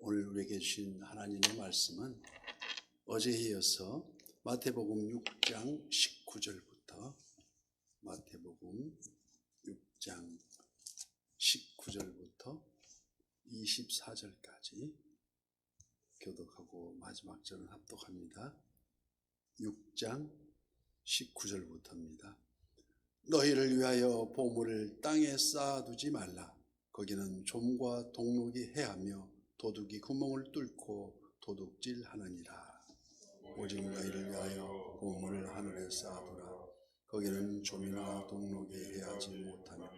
오늘 우리에게 주신 하나님의 말씀은 어제에 이어서 마태복음 6장 19절부터 마태복음 6장 19절부터 24절까지 교독하고 마지막 절은 합독합니다. 6장 19절부터입니다. 너희를 위하여 보물을 땅에 쌓아두지 말라. 거기는 좀과 동록이 해하며 도둑이 구멍을 뚫고 도둑질하느니라. 오직 너희를 위하여 보물을 하늘에 쌓아두라. 거기는 좀이나 동록이 해하지 못하며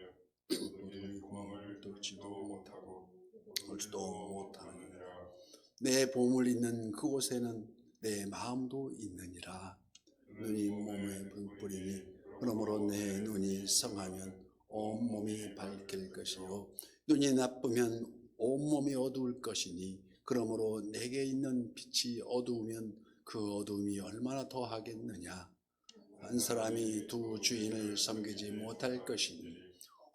도둑이 구멍을 뚫지도 못하고 뚫지도 못하느니라. 내 보물 있는 그곳에는 내 마음도 있느니라. 눈이 몸에 불뿌리니 그러므로 내 눈이 성하면 온몸이 밝힐 것이요 눈이 나쁘면 온몸이 어두울 것이니 그러므로 내게 있는 빛이 어두우면 그 어두움이 얼마나 더하겠느냐. 한 사람이 두 주인을 섬기지 못할 것이니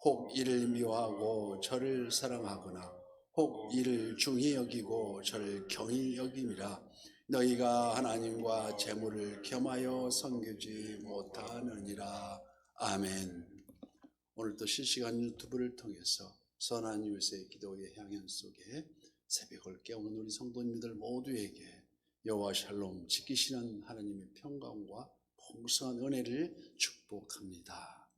혹 이를 미워하고 저를 사랑하거나 혹 이를 중히 여기고 저를 경히 여김이라. 너희가 하나님과 재물을 겸하여 섬기지 못하느니라. 아멘. 오늘도 실시간 유튜브를 통해서 선한 이웃의 기도의 향연 속에 새벽을 깨우는 우리 성도님들 모두에게 여호와 샬롬 지키시는 하나님의 평강과 풍성한 은혜를 축복합니다.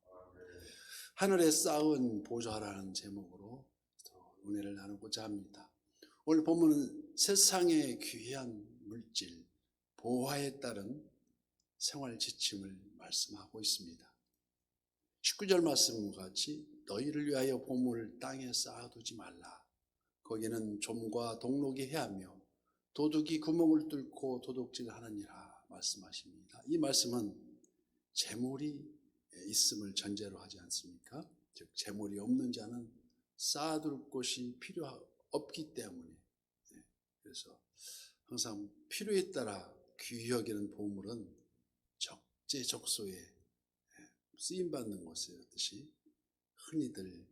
하늘에 쌓은 보좌라는 제목으로 은혜를 나누고자 합니다. 오늘 본문은 세상의 귀한 물질, 보화에 따른 생활 지침을 말씀하고 있습니다. 19절 말씀과 같이 너희를 위하여 보물을 땅에 쌓아두지 말라. 거기는 좀과 동록이 해하며 도둑이 구멍을 뚫고 도둑질하느니라 말씀하십니다. 이 말씀은 재물이 있음을 전제로 하지 않습니까? 즉 재물이 없는 자는 쌓아둘 곳이 필요 없기 때문에, 그래서 항상 필요에 따라 귀히 여기는 보물은 적재적소에 쓰임받는 것이었듯이 흔히들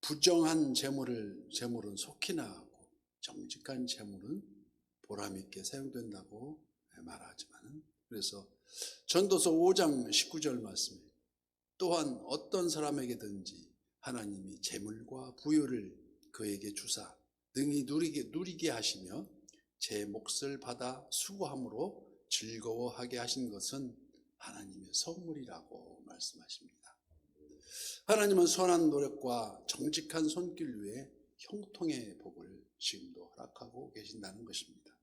부정한 재물은 속히나 하고 정직한 재물은 보람있게 사용된다고 말하지만, 그래서 전도서 5장 19절 말씀에 또한 어떤 사람에게든지 하나님이 재물과 부유를 그에게 주사 능히 누리게 하시며 제 몫을 받아 수고함으로 즐거워하게 하신 것은 하나님의 선물이라고 말씀하십니다. 하나님은 선한 노력과 정직한 손길 위에 형통의 복을 지금도 허락하고 계신다는 것입니다.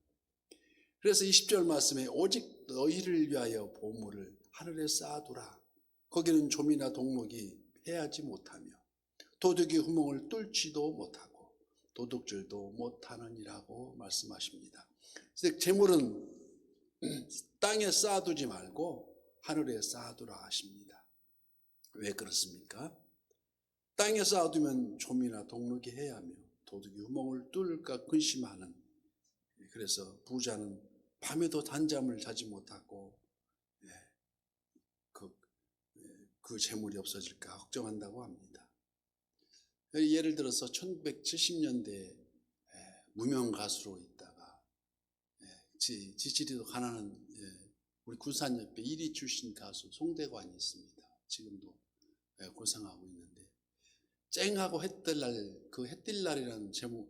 그래서 20절 말씀에 오직 너희를 위하여 보물을 하늘에 쌓아두라. 거기는 좀이나 동록이 해하지 못하며 도둑이 구멍을 뚫지도 못하고 도둑질도 못하느니라고 말씀하십니다. 즉 재물은 땅에 쌓아두지 말고 하늘에 쌓아두라 하십니다. 왜 그렇습니까? 땅에 쌓아두면 좀이나 동록이 해하며 도둑이 구멍을 뚫을까 근심하는, 그래서 부자는 밤에도 단잠을 자지 못하고 그 재물이 없어질까 걱정한다고 합니다. 예를 들어서 1970년대에 무명 가수로 있다가 지지리도 가난한 우리 군산협회 1위 출신 가수 송대관이 있습니다. 지금도 고생하고 있는데, 쨍하고 해뜰날, 그 해뜰날이라는 제목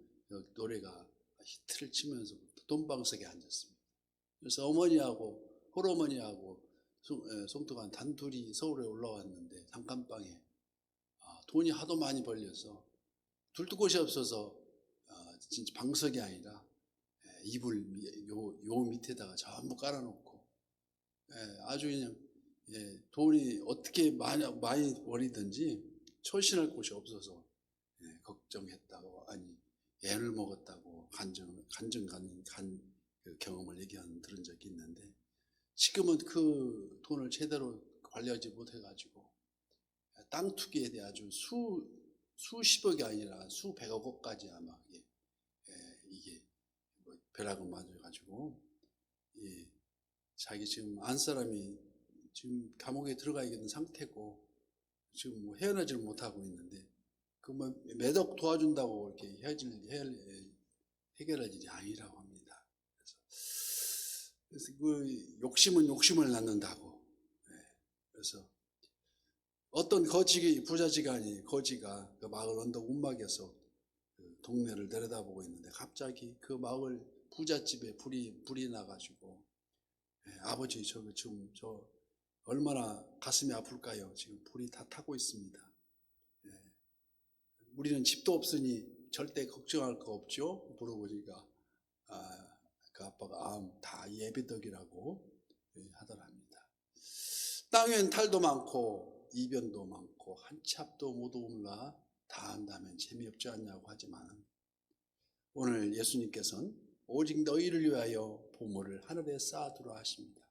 노래가 히트를 치면서부터 돈방석에 앉았습니다. 그래서 어머니하고 홀어머니하고 송대관 단둘이 서울에 올라왔는데 단칸방에 돈이 하도 많이 벌려서 둘도 곳이 없어서 진짜 방석이 아니라 이불 요 밑에다가 전부 깔아놓고 아주 그냥 돈이 어떻게 많이 벌이든지 처신할 곳이 없어서 걱정했다고, 아니 애를 먹었다고 간증 그 경험을 들은 적이 있는데, 지금은 그 돈을 제대로 관리하지 못해가지고 땅 투기에 대해 아주 수십억이 아니라 수백억까지 아마 이게 벼락을 맞아가지고 자기 지금 안사람이 지금 감옥에 들어가 있는 상태고 지금 뭐 헤어나지를 못하고 있는데, 그 뭐 매덕 도와준다고 이렇게 해결할 일이 아니라고 합니다. 그래서 그 욕심은 욕심을 낳는다고. 그래서 어떤 부자지간이 거지가 그 마을 언덕 움막에서 그 동네를 내려다보고 있는데 갑자기 그 마을 부잣집에 불이 나가지고, 아버지 지금 저 얼마나 가슴이 아플까요? 지금 불이 다 타고 있습니다. 우리는 집도 없으니 절대 걱정할 거 없죠? 물어보니까 그 아빠가 다 예비덕이라고 하더랍니다. 땅엔 탈도 많고 이변도 많고 한치 앞도 못 오물라 다 한다면 재미없지 않냐고 하지만, 오늘 예수님께서는 오직 너희를 위하여 보물을 하늘에 쌓아두라 하십니다.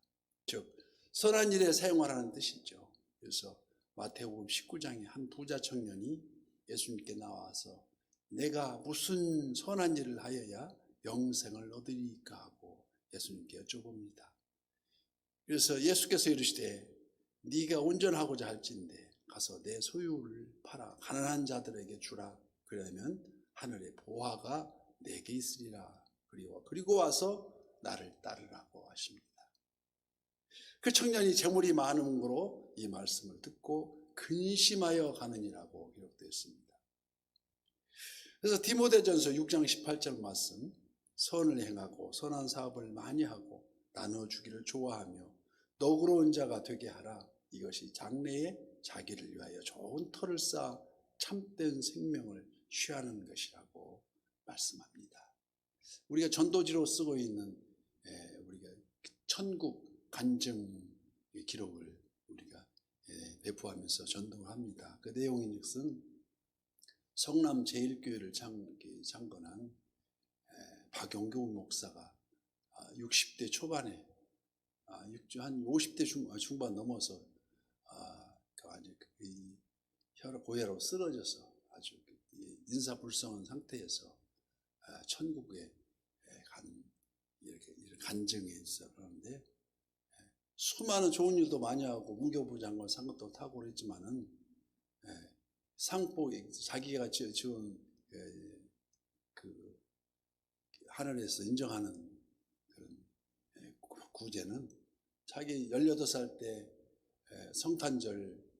즉 선한 일에 사용하라는 뜻이죠. 그래서 마태복음 19장에 한 부자 청년이 예수님께 나와서 내가 무슨 선한 일을 하여야 영생을 얻으리까 하고 예수님께 여쭤봅니다. 그래서 예수께서 이르시되 네가 온전하고자 할진대 가서 내 소유를 팔아 가난한 자들에게 주라. 그러면 하늘의 보화가 내게 있으리라. 그리고 와서 나를 따르라고 하십니다. 그 청년이 재물이 많음으로 이 말씀을 듣고 근심하여 가느니라고 기록되어 있습니다. 그래서 디모데전서 6장 18절 말씀, 선을 행하고 선한 사업을 많이 하고 나눠주기를 좋아하며 너그러운 자가 되게 하라. 이것이 장래에 자기를 위하여 좋은 터를 쌓아 참된 생명을 취하는 것이라고 말씀합니다. 우리가 전도지로 쓰고 있는 우리가 천국 간증 기록을 우리가 배포하면서 전도를 합니다. 그 내용인즉슨 성남 제1교회를 창건한 박용교 목사가 60대 초반에 한 50대 중반 넘어서 혈압 고혈압으로 쓰러져서 아주 인사불성한 상태에서 천국에 간 이렇게 간증에 있어. 그런데 수많은 좋은 일도 많이 하고 문교부 장관 상것도 타고 그랬지만은 상복 자기가 지은 그 하늘에서 인정하는 그런 구제는 자기 18살 때 성탄절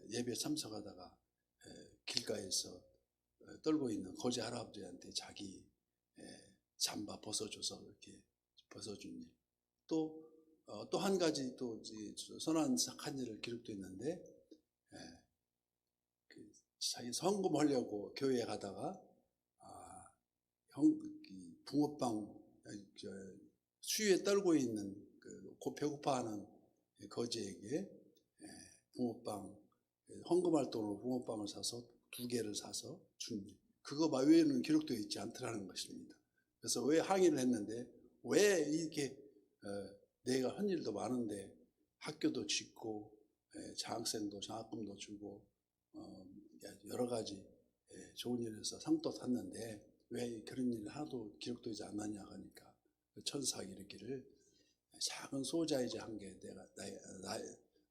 예배 참석하다가 길가에서 떨고 있는 거지 할아버지한테 자기 잠바 벗어줘서 이렇게 벗어준 일. 또 한 가지 또 선한 착한 일을 기록되어 있는데, 자기 헌금하려고 교회에 가다가 붕어빵 수위에 떨고 있는 배고파하는 거지에게 붕어빵 헌금할 돈으로 붕어빵을 사서 2개를 사서 준 일. 그거 외에는 기록되어 있지 않더라는 것입니다. 그래서 왜 항의를 했는데, 왜 이렇게 내가 한 일도 많은데 학교도 짓고 장학생도 장학금도 주고 여러 가지 좋은 일에서 상도 탔는데 왜 그런 일 하나도 기록되지 않았냐 하니까 천사가 이르기를 작은 소자이자 한 게 내가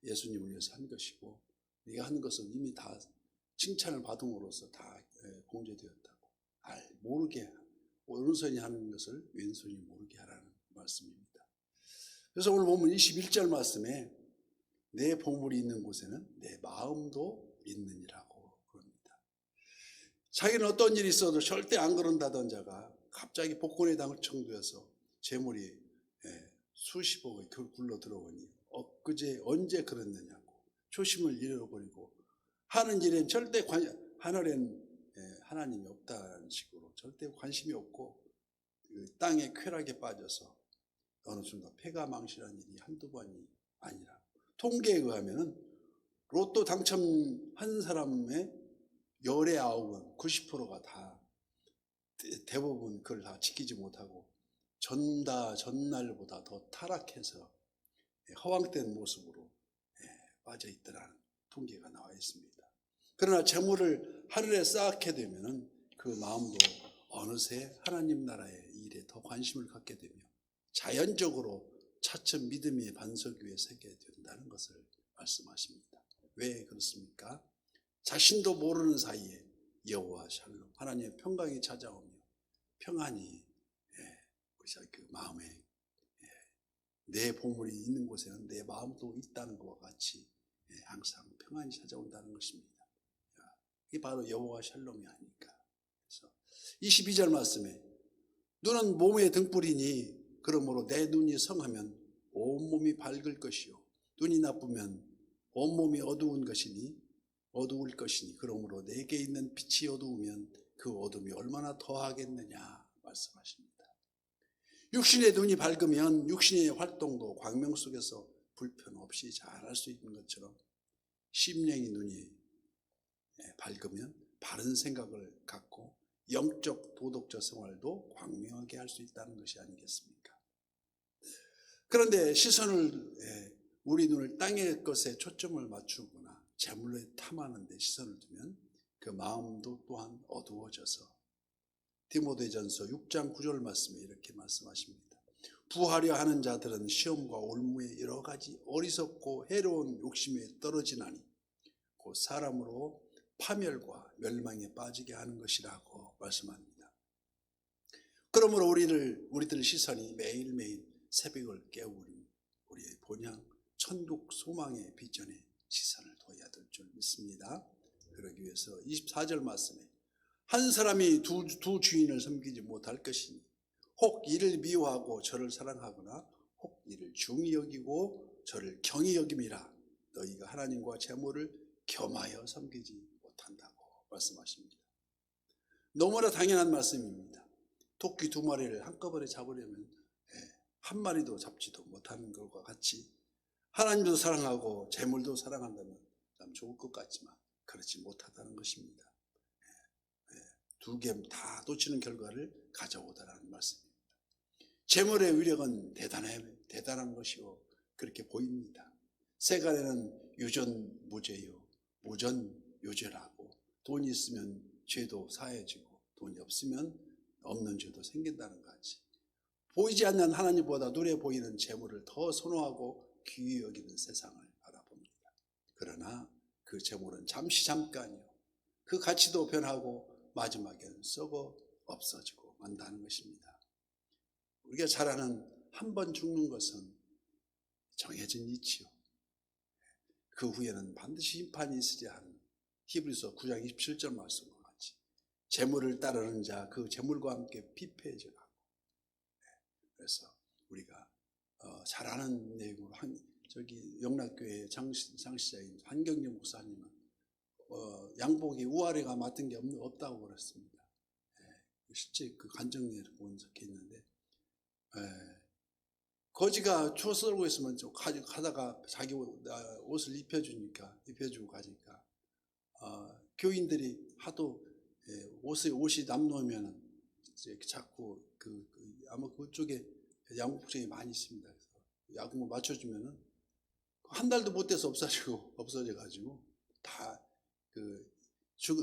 예수님을 위해서 한 것이고 네가 하는 것은 이미 다 칭찬을 받음으로써 다 공제되었다고. 모르게 오른손이 하는 것을 왼손이 모르게 하라는 말씀입니다. 그래서 오늘 보면 21절 말씀에 내 보물이 있는 곳에는 내 마음도 있느니라고 그럽니다. 자기는 어떤 일이 있어도 절대 안 그런다던 자가 갑자기 복권에 당첨되어서 재물이 수십억이 굴러 들어오니 엊그제 언제 그랬느냐고 초심을 잃어버리고 하는 일엔 절대 하늘엔 하나님이 없다는 식으로 절대 관심이 없고 땅의 쾌락에 빠져서 어느 순간 패가망신한 일이 한두 번이 아니라, 통계에 의하면 로또 당첨한 사람의 열의 9은 90%가 다 대부분 그걸 다 지키지 못하고 전날보다 더 타락해서 허황된 모습으로 빠져 있더라는 통계가 나와 있습니다. 그러나 재물을 하늘에 쌓게 되면은 그 마음도 어느새 하나님 나라의 일에 더 관심을 갖게 되며 자연적으로 차츰 믿음의 반석 위에 서게 된다는 것을 말씀하십니다. 왜 그렇습니까? 자신도 모르는 사이에 여호와 샬롬 하나님의 평강이 찾아오며 평안이 우리 그 마음에 내 보물이 있는 곳에는 내 마음도 있다는 것과 같이 항상 평안이 찾아온다는 것입니다. 이게 바로 여호와 샬롬이 아닐까. 그래서 22절 말씀에 눈은 몸의 등불이니 그러므로 내 눈이 성하면 온몸이 밝을 것이요 눈이 나쁘면 온몸이 어두울 것이니 그러므로 내게 있는 빛이 어두우면 그 어둠이 얼마나 더하겠느냐 말씀하십니다. 육신의 눈이 밝으면 육신의 활동도 광명 속에서 불편 없이 잘할 수 있는 것처럼 심령의 눈이 밝으면 바른 생각을 갖고 영적 도덕적 생활도 광명하게 할 수 있다는 것이 아니겠습니까? 그런데 우리 눈을 땅의 것에 초점을 맞추거나 재물에 탐하는 데 시선을 두면 그 마음도 또한 어두워져서 디모데전서 6장 9절 말씀에 이렇게 말씀하십니다. 부하려 하는 자들은 시험과 올무에 여러 가지 어리석고 해로운 욕심에 떨어지나니 곧 사람으로 파멸과 멸망에 빠지게 하는 것이라고 말씀합니다. 그러므로 우리들 시선이 매일매일 새벽을 깨우는 우리의 본향 천국 소망의 비전에 시선을 둬야 될 줄 믿습니다. 그러기 위해서 24절 말씀에 한 사람이 두 주인을 섬기지 못할 것이니 혹 이를 미워하고 저를 사랑하거나 혹 이를 중히 여기고 저를 경히 여김이라. 너희가 하나님과 재물을 겸하여 섬기지 못한다고 말씀하십니다. 너무나 당연한 말씀입니다. 토끼 2마리를 한꺼번에 잡으려면 한 마리도 잡지도 못하는 것과 같이 하나님도 사랑하고 재물도 사랑한다면 참 좋을 것 같지만 그렇지 못하다는 것입니다. 두 개 다 놓치는 결과를 가져오다라는 말씀입니다. 재물의 위력은 대단한 것이요 그렇게 보입니다. 세간에는 유전무죄요 무전유죄라고 돈이 있으면 죄도 사해지고 돈이 없으면 없는 죄도 생긴다는 것이 보이지 않는 하나님보다 눈에 보이는 재물을 더 선호하고 귀히 여기는 세상을 바라봅니다. 그러나 그 재물은 잠깐이요 그 가치도 변하고 마지막에는 썩어 없어지고 만다는 것입니다. 우리가 잘 아는 한 번 죽는 것은 정해진 이치요 그 후에는 반드시 심판이 있으리라 하는 히브리서 9장 27절 말씀과 같이 재물을 따르는 자 그 재물과 함께 피폐해져 가고 그래서 우리가 잘 아는 내용으로 영락교회 장시자인 한경영 목사님은 양복이 우아래가 맡은 게 없다고 그랬습니다. 실제 그 간증례를 본적해 있는데 거지가 추워 썰고 있으면 가다가 자기 옷을 입혀주고 가니까 교인들이 하도 옷이 남놓으면 자꾸 아마 그쪽에 양복장이 많이 있습니다. 그래서 양복 맞춰주면은 한 달도 못 돼서 없어져가지고 다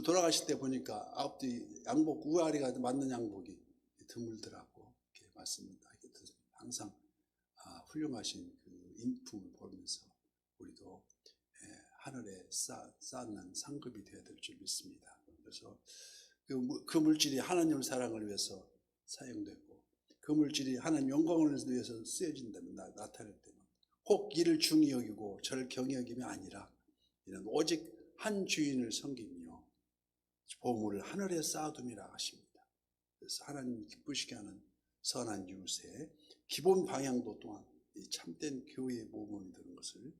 돌아가실 때 보니까 앞뒤 양복 우아리가 맞는 양복이 드물더라고 이렇게 말씀하게 됐습니다. 항상 훌륭하신 그 인품을 보면서 우리도 하늘에 쌓는 상급이 되어야 될 줄 믿습니다. 그래서 그 물질이 하나님의 사랑을 위해서 사용되고 그 물질이 하나님 영광을 위해서 쓰여진다면 나타낼 때는 혹 이를 중히 여기고 저를 경히 여김이 아니라 이는 오직 한 주인을 섬기며 보물을 하늘에 쌓아둠이라 하십니다. 그래서 하나님이 기쁘시게 하는 선한 유세 기본 방향도 또한 이 참된 교회의 모범이 되는 것을